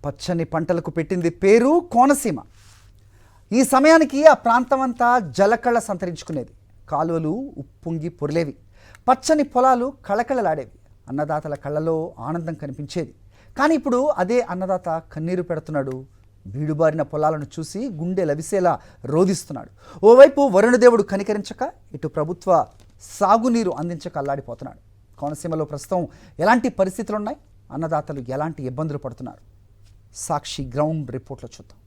పచ్చని పంటలకు పెట్టింది పేరు కోనసీమ. ఈ సమయానికి ఆ ప్రాంతమంతా జలకళ సంతరించుకునేది. కాలువలు ఉప్పొంగి పొర్లేవి, పచ్చని పొలాలు కళకళలాడేవి, అన్నదాతల కళ్ళలో ఆనందం కనిపించేది. కానీ ఇప్పుడు అదే అన్నదాత కన్నీరు పెడుతున్నాడు. బీడుబారిన పొలాలను చూసి గుండె లవిసేలా రోధిస్తున్నాడు. ఓవైపు వరుణదేవుడు కనికరించక, ఇటు ప్రభుత్వ సాగునీరు అందించక అల్లాడిపోతున్నాడు. కోనసీమలో ప్రస్తుతం ఎలాంటి పరిస్థితులున్నాయి, అన్నదాతలు ఎలాంటి ఇబ్బందులు పడుతున్నారు, సాక్షి గ్రౌండ్ రిపోర్ట్లో చూద్దాం.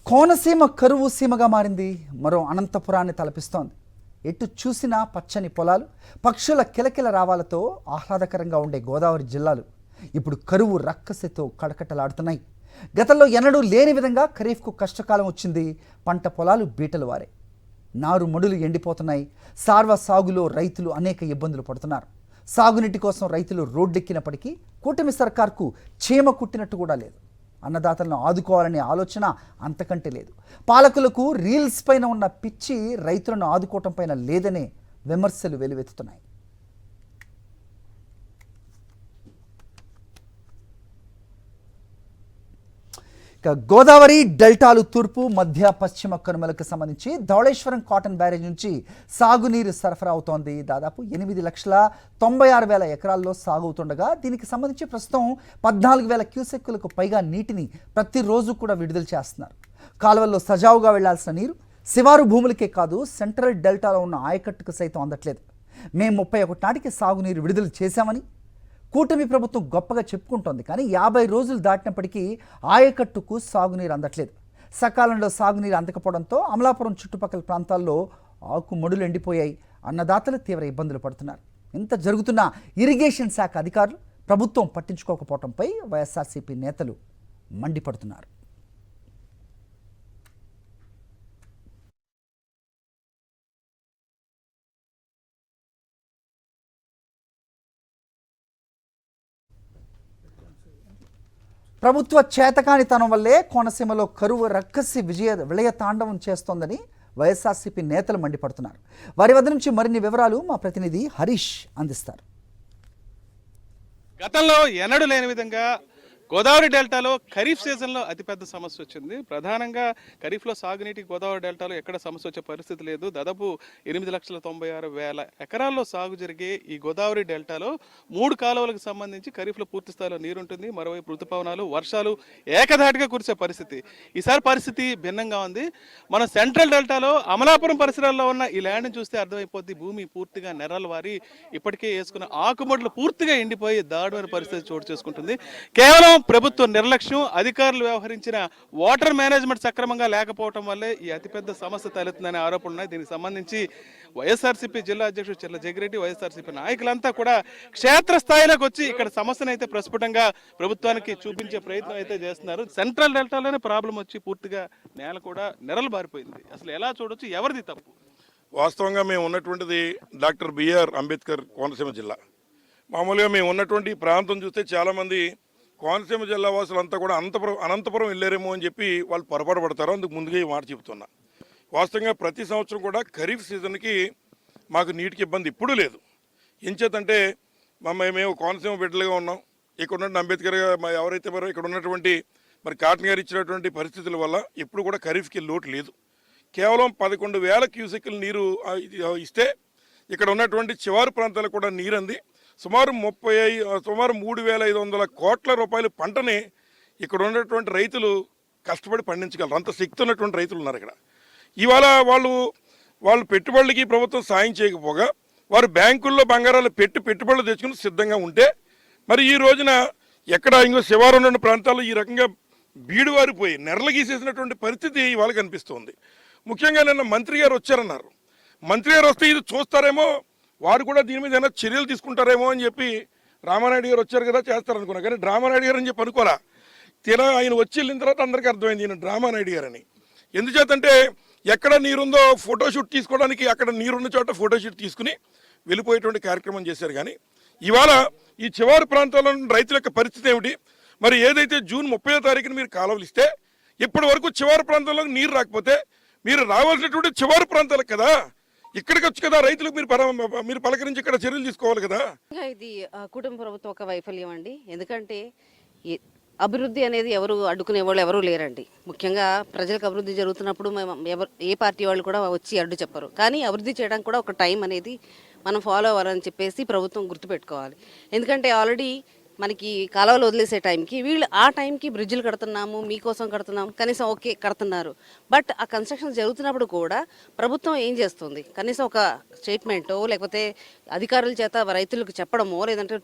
కోనసీమ కరువు సీమగా మారింది. మరో అనంతపురాన్ని తలపిస్తోంది. ఎటు చూసినా పచ్చని పొలాలు, పక్షుల కిలకిల రావాలతో ఆహ్లాదకరంగా ఉండే గోదావరి జిల్లాలు ఇప్పుడు కరువు రక్కసితో కడకట్టలాడుతున్నాయి. గతంలో ఎన్నడూ లేని విధంగా ఖరీఫ్కు కష్టకాలం వచ్చింది. పంట పొలాలు బీటలు వారే, నారు మడులు ఎండిపోతున్నాయి. సార్వ సాగులో రైతులు అనేక ఇబ్బందులు పడుతున్నారు. సాగునీటి కోసం రైతులు రోడ్డెక్కినప్పటికీ కూటమి సర్కార్కు చీమ కుట్టినట్టు కూడా లేదు. అన్నదాతలను ఆదుకోవాలనే ఆలోచన అంతకంటే లేదు. పాలకులకు రీల్స్ పైన ఉన్న పిచ్చి రైతులను ఆదుకోవటం పైన లేదనే విమర్శలు వెలువెత్తుతున్నాయి. ఇక గోదావరి డెల్టాలు తూర్పు, మధ్య, పశ్చిమ కనుమలకు సంబంధించి ధవళేశ్వరం కాటన్ బ్యారేజ్ నుంచి సాగునీరు సరఫరా అవుతోంది. దాదాపు 8,96,000 ఎకరాల్లో సాగు అవుతుండగా దీనికి సంబంధించి ప్రస్తుతం 14,000 క్యూసెక్కులకు పైగా నీటిని ప్రతిరోజు కూడా విడుదల చేస్తున్నారు. కాలువల్లో సజావుగా వెళ్లాల్సిన నీరు శివారు భూములకే కాదు, సెంట్రల్ డెల్టాలో ఉన్న ఆయకట్టుకు సైతం అందట్లేదు. మే 31 నాటికి సాగునీరు విడుదల చేశామని కూటమి ప్రభుత్వం గొప్పగా చెప్పుకుంటోంది. కానీ 50 రోజులు దాటినప్పటికీ ఆయకట్టుకు సాగునీరు అందట్లేదు. సకాలంలో సాగునీరు అందకపోవడంతో అమలాపురం చుట్టుపక్కల ప్రాంతాల్లో ఆకుమడులు ఎండిపోయాయి. అన్నదాతలు తీవ్ర ఇబ్బందులు పడుతున్నారు. ఇంత జరుగుతున్న ఇరిగేషన్ శాఖ అధికారులు ప్రభుత్వం పట్టించుకోకపోవడంపై వైఎస్ఆర్సీపీ నేతలు మండిపడుతున్నారు. ప్రభుత్వ చేతకానితనం వల్లే కోనసీమలో కరువు రక్కసి విలయ తాండవం చేస్తోందని వైఎస్ఆర్సీపీ నేతలు మండిపడుతున్నారు. వారి వద్ద నుంచి మరిన్ని వివరాలు మా ప్రతినిధి హరీష్ అందిస్తారు. గతంలో ఎన్నడూ లేని విధంగా గోదావరి డెల్టాలో ఖరీఫ్ సీజన్లో అతిపెద్ద సమస్య వచ్చింది. ప్రధానంగా ఖరీఫ్లో సాగునీటి గోదావరి డెల్టాలో ఎక్కడ సమస్య వచ్చే పరిస్థితి లేదు. దాదాపు 8,96,000 ఎకరాల్లో సాగు జరిగే ఈ గోదావరి డెల్టాలో 3 కాలువలకు సంబంధించి ఖరీఫ్లో పూర్తి స్థాయిలో నీరుంటుంది. మరోవైపు ఋతుపవనాలు, వర్షాలు ఏకధాటిగా కురిసే పరిస్థితి. ఈసారి పరిస్థితి భిన్నంగా ఉంది. మన సెంట్రల్ డెల్టాలో అమలాపురం పరిసరాల్లో ఉన్న ఈ ల్యాండ్ని చూస్తే అర్థమైపోద్ది. భూమి పూర్తిగా నెర్రలు వారి ఇప్పటికే వేసుకున్న ఆకుమడులు పూర్తిగా ఎండిపోయి దారుణమైన పరిస్థితి చోటు చేసుకుంటుంది. కేవలం ప్రభుత్వ నిర్లక్ష్యం, అధికారులు వ్యవహరించిన వాటర్ మేనేజ్మెంట్ సక్రమంగా లేకపోవడం వల్లే ఈ అతిపెద్ద సమస్య తలెత్తుందనే ఆరోపణలు ఉన్నాయి. దీనికి సంబంధించి వైఎస్ఆర్సీపీ జిల్లా అధ్యక్షుడు చెర్ల జగ్గిరెడ్డి, వైఎస్ఆర్సీపీ నాయకులంతా కూడా క్షేత్రస్థాయిలోకి వచ్చి ఇక్కడ సమస్యను అయితే ప్రస్ఫుటంగా ప్రభుత్వానికి చూపించే ప్రయత్నం అయితే చేస్తున్నారు. సెంట్రల్ డెల్టాలోనే ప్రాబ్లం వచ్చి పూర్తిగా నేల కూడా నెరలు బారిపోయింది. అసలు ఎలా చూడొచ్చు, ఎవరిది తప్పు? వాస్తవంగా మేము ఉన్నటువంటిది డాక్టర్ బిఆర్ అంబేద్కర్ కోనసీమ జిల్లా. మామూలుగా మేము ఉన్నటువంటి ప్రాంతం చూస్తే చాలామంది కోనసీమ జిల్లా వాసులంతా కూడా అనంతపురం వెళ్ళారేమో అని చెప్పి వాళ్ళు పొరపాటు పడతారు. అందుకు ముందుగా ఈ మాట చెబుతున్నా. వాస్తవంగా ప్రతి సంవత్సరం కూడా ఖరీఫ్ సీజన్కి మాకు నీటికి ఇబ్బంది ఇప్పుడు లేదు. ఎంచేతంటే మేము కోనసీమ బిడ్డలుగా ఉన్నాం. ఇక్కడ ఉన్న అంబేద్కర్ ఎవరైతే మరో ఇక్కడ ఉన్నటువంటి కాటన్ గారు ఇచ్చినటువంటి పరిస్థితుల వల్ల ఎప్పుడు కూడా ఖరీఫ్కి లోటు లేదు. కేవలం 11,000 క్యూసెక్కుల నీరు ఇస్తే ఇక్కడ ఉన్నటువంటి చివరి ప్రాంతాలకు కూడా నీరు అంది సుమారు 3,500 కోట్ల రూపాయల పంటని ఇక్కడ ఉన్నటువంటి రైతులు కష్టపడి పండించగలరు. అంత శక్తి ఉన్నటువంటి రైతులు ఉన్నారు ఇక్కడ. ఇవాళ వాళ్ళు పెట్టుబడులకి ప్రభుత్వం సాయం చేయకపోగా వారు బ్యాంకుల్లో బంగారాలు పెట్టుబడులు తెచ్చుకుని సిద్ధంగా ఉంటే మరి ఈ రోజున ఎక్కడ ఇంకో శివారు ఉన్న ప్రాంతాల్లో ఈ రకంగా బీడువారిపోయి నెర్రలు గీసేసినటువంటి పరిస్థితి ఇవాళ కనిపిస్తుంది. ముఖ్యంగా నిన్న మంత్రి గారు వచ్చారన్నారు. మంత్రి గారు వస్తే ఇది చూస్తారేమో, వారు కూడా దీని మీద ఏమైనా చర్యలు తీసుకుంటారేమో అని చెప్పి రామానాయుడు గారు వచ్చారు కదా చేస్తారనుకున్నా. కానీ డ్రామానాయుడు గారు అని చెప్పి అనుకోరా. ఆయన వచ్చి వెళ్ళిన తర్వాత అందరికీ అర్థమైంది ఈయన డ్రామానాయుడు గారని. ఎందుచేతంటే ఎక్కడ నీరుందో ఫోటోషూట్ తీసుకోవడానికి అక్కడ నీరున్న చోట ఫోటోషూట్ తీసుకుని వెళ్ళిపోయేటువంటి కార్యక్రమం చేశారు. కానీ ఇవాళ ఈ చివరి ప్రాంతాల్లో రైతుల యొక్క పరిస్థితి ఏమిటి? మరి ఏదైతే జూన్ 30వ తారీఖున మీరు కాలువలు ఇస్తే ఇప్పటి వరకు చివరి ప్రాంతంలో నీరు రాకపోతే మీరు రావాల్సినటువంటి చివరి ప్రాంతాలకు కదా ఇక్కడికి వచ్చి కదా రైతులకు మీరు పలకరించి ఇక్కడ చర్యలు తీసుకోవాలి కదా. ఇది కుటుంబ ప్రభుత్వం ఒక వైఫల్యం అండి. ఎందుకంటే ఈ అభివృద్ధి అనేది ఎవరు అడ్డుకునే వాళ్ళు ఎవరూ లేరండి. ముఖ్యంగా ప్రజలకు అభివృద్ధి జరుగుతున్నప్పుడు ఎవరు ఏ పార్టీ వాళ్ళు కూడా వచ్చి అడ్డు చెప్పరు. కానీ అభివృద్ధి చేయడానికి కూడా ఒక టైం అనేది మనం ఫాలో అవ్వాలని చెప్పేసి ప్రభుత్వం గుర్తుపెట్టుకోవాలి. ఎందుకంటే ఆల్రెడీ మనకి కాలువలు వదిలేసే టైంకి వీళ్ళు ఆ టైంకి బ్రిడ్జిలు కడుతున్నాము, మీకోసం కడుతున్నాము, కనీసం ఓకే కడుతున్నారు. బట్ ఆ కన్స్ట్రక్షన్ జరుగుతున్నప్పుడు కూడా ప్రభుత్వం ఏం చేస్తుంది? కనీసం ఒక స్టేట్మెంటో లేకపోతే అధికారుల చేత రైతులకు చెప్పడమో, లేదంటే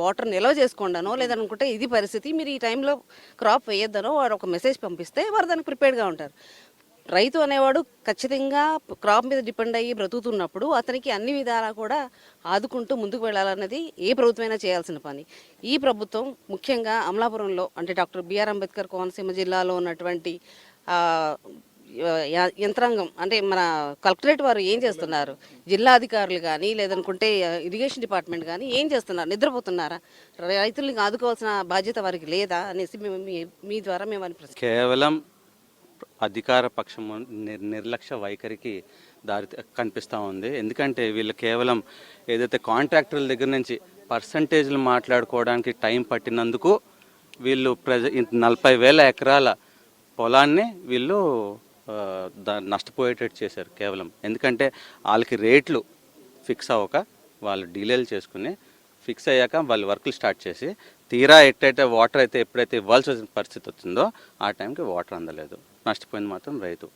వాటర్ నిల్వ చేసుకోండానో, లేదనుకుంటే ఇది పరిస్థితి, మీరు ఈ టైంలో క్రాప్ వేయొద్దనో వారు ఒక మెసేజ్ పంపిస్తే వారు దానికి ప్రిపేర్డ్గా ఉంటారు. రైతు అనేవాడు ఖచ్చితంగా క్రాప్ మీద డిపెండ్ అయ్యి బ్రతుకుతున్నప్పుడు అతనికి అన్ని విధాలా కూడా ఆదుకుంటూ ముందుకు వెళ్ళాలన్నది ఏ ప్రభుత్వమైనా చేయాల్సిన పని. ఈ ప్రభుత్వం ముఖ్యంగా అమలాపురంలో అంటే డాక్టర్ బిఆర్ అంబేద్కర్ కోనసీమ జిల్లాలో ఉన్నటువంటి యంత్రాంగం అంటే మన కలెక్టరేట్ వారు ఏం చేస్తున్నారు? జిల్లా అధికారులు కానీ లేదనుకుంటే ఇరిగేషన్ డిపార్ట్మెంట్ కానీ ఏం చేస్తున్నారు? నిద్రపోతున్నారా? రైతుల్ని ఆదుకోవాల్సిన బాధ్యత వారికి లేదా అనేసి మీ ద్వారా మేము అని ప్రశ్న. కేవలం అధికార పక్షం నిర్లక్ష్య వైఖరికి దారి కనిపిస్తూ ఉంది. ఎందుకంటే వీళ్ళు కేవలం ఏదైతే కాంట్రాక్టర్ల దగ్గర నుంచి పర్సంటేజ్లు మాట్లాడుకోవడానికి టైం పట్టినందుకు వీళ్ళు 40,000 ఎకరాల పొలాన్ని వీళ్ళు నష్టపోయేటట్టు చేశారు కేవలం. ఎందుకంటే వాళ్ళకి రేట్లు ఫిక్స్ అవ్వక వాళ్ళు డీలేలు చేసుకుని ఫిక్స్ అయ్యాక వాళ్ళు వర్కులు స్టార్ట్ చేసి తీరా ఎట్టయితే వాటర్ అయితే ఎప్పుడైతే ఇవ్వాల్సి వచ్చిన పరిస్థితి వచ్చిందో ఆ టైంకి వాటర్ అందలేదు. నష్టపోయింది మాత్రం రైతు.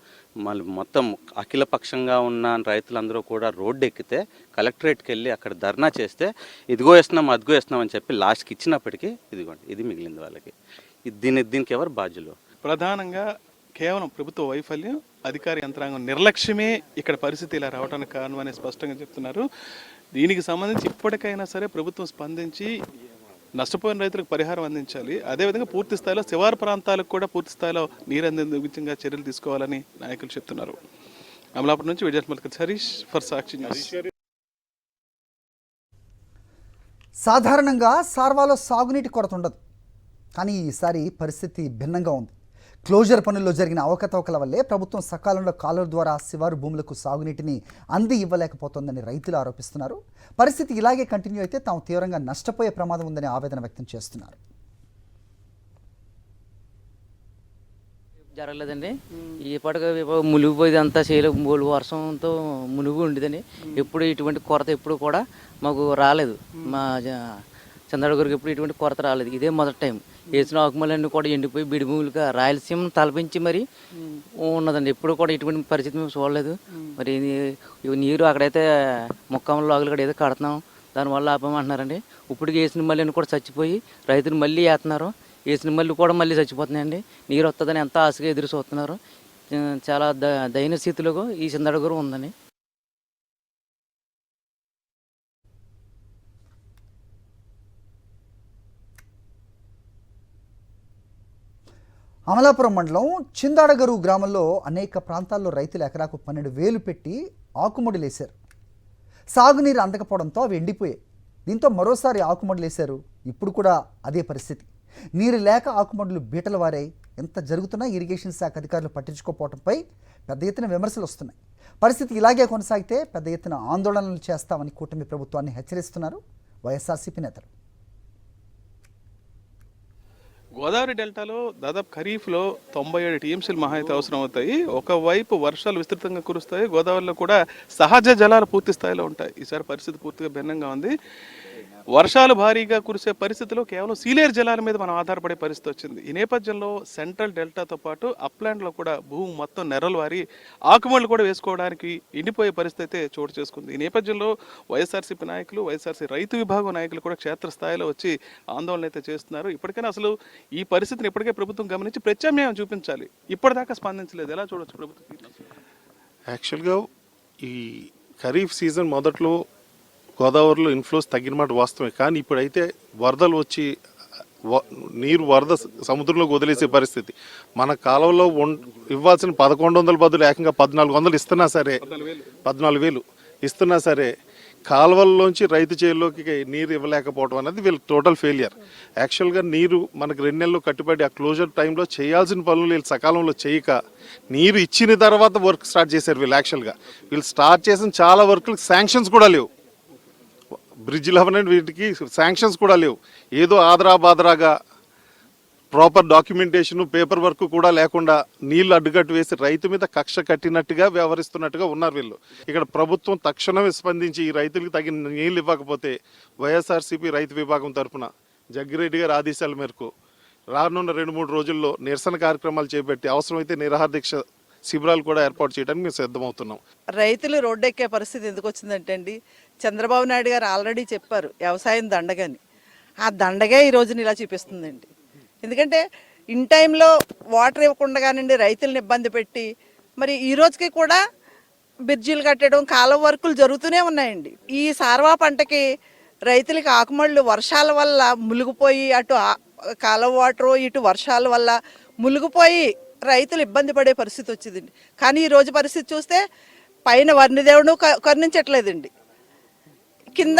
మళ్ళీ మొత్తం అఖిలపక్షంగా ఉన్న రైతులందరూ కూడా రోడ్డు ఎక్కితే కలెక్టరేట్కి వెళ్ళి అక్కడ ధర్నా చేస్తే ఇదిగో వేస్తున్నాం అదిగో వేస్తున్నాం అని చెప్పి లాస్ట్కి ఇచ్చినప్పటికీ ఇదిగోండి ఇది మిగిలింది వాళ్ళకి. దీనికి ఎవరు బాధ్యులు? ప్రధానంగా కేవలం ప్రభుత్వ వైఫల్యం, అధికార యంత్రాంగం నిర్లక్ష్యమే ఇక్కడ పరిస్థితి ఇలా రావడానికి కారణం అని స్పష్టంగా చెప్తున్నారు. దీనికి సంబంధించి ఇప్పటికైనా సరే ప్రభుత్వం స్పందించి నష్టపోయిన రైతులకు పరిహారం అందించాలి. అదేవిధంగా పూర్తి స్థాయిలో శివారు ప్రాంతాలకు కూడా పూర్తి స్థాయిలో నీరు అందేందుకు విధంగా చర్యలు తీసుకోవాలని నాయకులు చెప్తున్నారు. అమలాపురం నుంచి విజయమల్క హరీష్ ఫర్ సాక్షి న్యూస్. సాధారణంగా సార్వాలో సాగునీటి కొరత ఉండదు, కానీ ఈసారి పరిస్థితి భిన్నంగా ఉంది. క్లోజర్ పనుల్లో జరిగిన అవకతవకల వల్లే ప్రభుత్వం సకాలంలో కాలువల ద్వారా శివారు భూములకు సాగునీటిని అంది ఇవ్వలేకపోతోందని రైతులు ఆరోపిస్తున్నారు. పరిస్థితి ఇలాగే కంటిన్యూ అయితే తాము తీవ్రంగా నష్టపోయే ప్రమాదం ఉందని ఆవేదన వ్యక్తం చేస్తున్నారు. జరగలేదండి. ఇప్పటికే మునిగిపోయేది అంతా చేయలేదు. మూడు వర్షంతో మునిగి ఉండేదని ఎప్పుడు ఇటువంటి కొరత ఎప్పుడు కూడా మాకు రాలేదు. మా చంద్రగారికి ఎప్పుడు ఇటువంటి కొరత రాలేదు. ఇదే మొదటి టైం. వేసిన ఆకుమలన్నీ కూడా ఎండిపోయి బిడి భూములుగా రాయలసీమను తలపించి మరి ఉన్నదండి. ఎప్పుడు కూడా ఇటువంటి పరిస్థితి మేము చూడలేదు. మరి నీరు అక్కడైతే మొక్కల లాగులు కూడా ఏదో కడుతున్నాం, దానివల్ల ఆపమంటున్నారండి. ఇప్పటికి వేసిన మళ్ళీ కూడా చచ్చిపోయి రైతులు మళ్ళీ వేస్తున్నారు. వేసిన మళ్ళీ కూడా మళ్ళీ చచ్చిపోతున్నాయండి. నీరు వస్తుందని ఎంతో ఆశగా ఎదురు చూస్తున్నారు. చాలా దయనీయ స్థితిలో ఈ చంద్రగారు ఉందని. అమలాపురం మండలం చిందాడగరు గ్రామంలో అనేక ప్రాంతాల్లో రైతులు ఎకరాకు 12,000 పెట్టి ఆకుమడులేశారు. సాగునీరు అందకపోవడంతో అవి ఎండిపోయాయి. దీంతో మరోసారి ఆకుమడులేశారు. ఇప్పుడు కూడా అదే పరిస్థితి. నీరు లేక ఆకుమడులు బీటలు వారాయి. ఎంత జరుగుతున్నా ఇరిగేషన్ శాఖ అధికారులు పట్టించుకోకపోవడంపై పెద్ద ఎత్తున విమర్శలు వస్తున్నాయి. పరిస్థితి ఇలాగే కొనసాగితే పెద్ద ఎత్తున ఆందోళనలు చేస్తామని కూటమి ప్రభుత్వాన్ని హెచ్చరిస్తున్నారు వైఎస్ఆర్సీపీ నేతలు. గోదావరి డెల్టాలో దాదాపు ఖరీఫ్లో 97 టీఎంసీలు మహా అయితే అవసరం అవుతాయి. ఒకవైపు వర్షాలు విస్తృతంగా కురుస్తాయి, గోదావరిలో కూడా సహజ జలాలు పూర్తి స్థాయిలో ఉంటాయి. ఈసారి పరిస్థితి పూర్తిగా భిన్నంగా ఉంది. వర్షాలు భారీగా కురిసే పరిస్థితిలో కేవలం సీలేరు జలాల మీద మనం ఆధారపడే పరిస్థితి వచ్చింది. ఈ నేపథ్యంలో సెంట్రల్ డెల్టాతో పాటు అప్లాండ్లో కూడా భూమి మొత్తం నెర్రలు వారి ఆకుమళ్ళు కూడా వేసుకోవడానికి ఎండిపోయే పరిస్థితి అయితే చోటు చేసుకుంది. ఈ నేపథ్యంలో వైఎస్ఆర్సీపీ నాయకులు, వైఎస్ఆర్సీ రైతు విభాగం నాయకులు కూడా క్షేత్రస్థాయిలో వచ్చి ఆందోళన అయితే చేస్తున్నారు. ఇప్పటికైనా అసలు ఈ పరిస్థితిని ఇప్పటికే ప్రభుత్వం గమనించి ప్రత్యామ్నాయం చూపించాలి. ఇప్పటిదాకా స్పందించలేదు. ఎలా చూడొచ్చు ప్రభుత్వం? యాక్చువల్గా ఈ ఖరీఫ్ సీజన్ మొదట్లో గోదావరిలో ఇన్ఫ్లోస్ తగ్గిన మాట వాస్తవమే. కానీ ఇప్పుడైతే వరదలు వచ్చి నీరు వరద సముద్రంలోకి వదిలేసే పరిస్థితి. మన కాలంలో ఇవ్వాల్సిన 1,100 బదులు ఏకంగా 1,400 ఇస్తున్నా సరే, 14,000 ఇస్తున్నా సరే కాలువల్లోంచి రైతు చేతిలోకి నీరు ఇవ్వలేకపోవడం అనేది వీళ్ళ టోటల్ ఫెయిలియర్. యాక్చువల్గా నీరు మనకు 2 నెలలు కట్టుబడి ఆ క్లోజర్ టైంలో చేయాల్సిన పనులు వీళ్ళు సకాలంలో చేయక నీరు ఇచ్చిన తర్వాత వర్క్ స్టార్ట్ చేశారు వీళ్ళు. యాక్చువల్గా వీళ్ళు స్టార్ట్ చేసిన చాలా వర్క్లు శాంక్షన్స్ కూడా లేవు. బ్రిడ్జ్లు అవన్నీ వీటికి శాంక్షన్స్ కూడా లేవు. ఏదో ఆదరా బాదరాగా ప్రాపర్ డాక్యుమెంటేషన్ పేపర్ వర్క్ కూడా లేకుండా నీళ్లు అడ్డుకట్టు వేసి రైతు మీద కక్ష కట్టినట్టుగా వ్యవహరిస్తున్నట్టుగా ఉన్నారు వీళ్ళు. ఇక్కడ ప్రభుత్వం తక్షణమే స్పందించి ఈ రైతులకు తగిన నీళ్లు ఇవ్వకపోతే వైఎస్ఆర్సీపీ రైతు విభాగం తరఫున జగ్గిరెడ్డి గారి ఆదేశాల మేరకు రానున్న 2-3 రోజుల్లో నిరసన కార్యక్రమాలు చేపట్టి అవసరమైతే నిరాహార దీక్ష శిబిరాలు కూడా ఏర్పాటు చేయడానికి మేము సిద్ధమవుతున్నాం. రైతులు రోడ్డెక్కే పరిస్థితి ఎందుకు వచ్చిందంటే అండి, చంద్రబాబు నాయుడు గారు ఆల్రెడీ చెప్పారు వ్యవసాయం దండగని. ఆ దండగే ఈ రోజున ఇలా చూపిస్తుందండి. ఎందుకంటే ఇన్ టైంలో వాటర్ ఇవ్వకుండా కానివ్వండి రైతులను ఇబ్బంది పెట్టి మరి ఈ రోజుకి కూడా బ్రిడ్జీలు కట్టడం కాలువ వర్కులు జరుగుతూనే ఉన్నాయండి. ఈ సార్వా పంటకి రైతులకి ఆకుమళ్ళు వర్షాల వల్ల మునిగిపోయి అటు కాలువ వాటరు ఇటు వర్షాల వల్ల మునిగిపోయి రైతులు ఇబ్బంది పడే పరిస్థితి వచ్చిందండి. కానీ ఈ రోజు పరిస్థితి చూస్తే పైన వర్ణిదేవుడు కరుణించట్లేదండి, కింద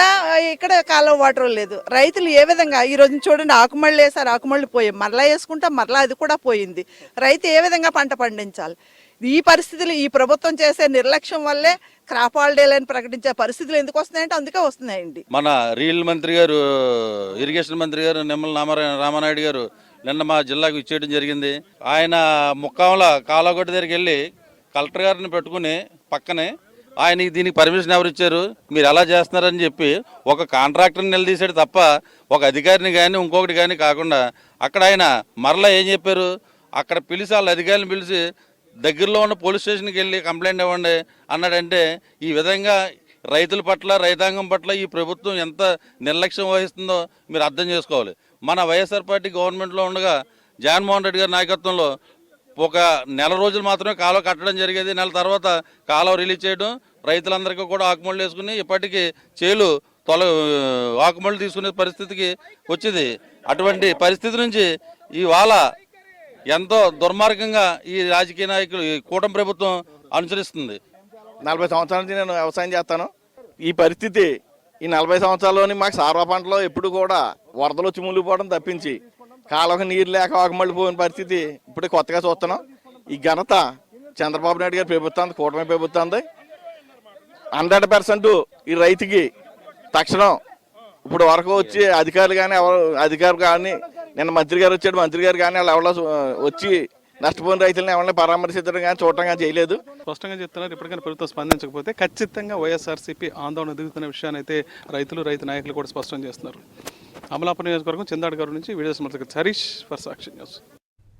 ఇక్కడ కాలువ వాటర్ లేదు. రైతులు ఏ విధంగా ఈ రోజు చూడండి, ఆకుమళ్ళు వేసారు, ఆకుమళ్ళు పోయాయి, మరలా వేసుకుంటా మరలా అది కూడా పోయింది. రైతు ఏ విధంగా పంట పండించాలి? ఈ పరిస్థితులు ఈ ప్రభుత్వం చేసే నిర్లక్ష్యం వల్లే క్రాప్ హాలిడేలని ప్రకటించే పరిస్థితులు ఎందుకు వస్తున్నాయంటే అందుకే వస్తున్నాయండి. మన రీల్ మంత్రి గారు, ఇరిగేషన్ మంత్రి గారు నిమ్మల రామానాయుడు గారు నిన్న మా జిల్లాకు ఇచ్చేయడం జరిగింది. ఆయన ముక్కాముల కాలగొడ్డ దగ్గరికి వెళ్ళి కలెక్టర్ గారిని పెట్టుకుని పక్కనే ఆయన దీనికి పర్మిషన్ ఎవరు ఇచ్చారు, మీరు ఎలా చేస్తున్నారని చెప్పి ఒక కాంట్రాక్టర్ని నిలదీశాడు తప్ప ఒక అధికారిని కానీ ఇంకొకటి కానీ కాకుండా అక్కడ ఆయన మరలా ఏం చెప్పారు, అక్కడ పిలిచి వాళ్ళ అధికారులను పిలిచి దగ్గరలో ఉన్న పోలీస్ స్టేషన్కి వెళ్ళి కంప్లైంట్ ఇవ్వండి అన్నాడంటే ఈ విధంగా రైతుల పట్ల రైతాంగం పట్ల ఈ ప్రభుత్వం ఎంత నిర్లక్ష్యం వహిస్తుందో మీరు అర్థం చేసుకోవాలి. మన వైఎస్ఆర్ పార్టీ గవర్నమెంట్లో ఉండగా జగన్మోహన్ రెడ్డి గారి నాయకత్వంలో ఒక నెల రోజులు మాత్రమే కాలువ కట్టడం జరిగేది. నెల తర్వాత కాలువ రిలీజ్ చేయడం, రైతులందరికీ కూడా ఆకుమళ్ళు వేసుకుని ఇప్పటికీ చేలు ఆకుమళ్ళు తీసుకునే పరిస్థితికి వచ్చింది. అటువంటి పరిస్థితి నుంచి ఇవాళ ఎంతో దుర్మార్గంగా ఈ రాజకీయ నాయకులు ఈ కూటమి ప్రభుత్వం అనుసరిస్తుంది. 40 సంవత్సరాల నుంచి నేను వ్యవసాయం చేస్తాను. ఈ పరిస్థితి ఈ 40 సంవత్సరాల్లోని మాకు సార్వా పంటలో ఎప్పుడు కూడా వరదలు వచ్చి మునిగిపోవడం తప్పించి కాలువకు నీరు లేక ఆకుమళ్ళు పోయిన పరిస్థితి ఇప్పుడు కొత్తగా చూస్తున్నాం. ఈ ఘనత చంద్రబాబు నాయుడు గారి ప్రభుత్వం, కూటమి ప్రభుత్వం 100% ఈ రైతుకి తక్షణం ఇప్పుడు వరకు వచ్చి అధికారులు కానీ అధికారులు కానీ నిన్న మంత్రి గారు వచ్చాడు, మంత్రి గారు కానీ వాళ్ళు ఎవరో వచ్చి నష్టపోయిన రైతులను ఎవరిని పరామర్శించడం కానీ చూడటం కానీ చేయలేదు. స్పష్టంగా చెప్తున్నారు, ఇప్పటికైనా ప్రభుత్వం స్పందించకపోతే ఖచ్చితంగా వైఎస్ఆర్సీపీ ఆందోళన దిగుతున్న విషయాన్ని అయితే రైతు నాయకులు కూడా స్పష్టం చేస్తున్నారు. అమలాపురం నియోజకవర్గం చిందాడ గారి నుంచి వీడియో సమర్థక హరీష్ ఫర్ సాక్షి న్యూస్.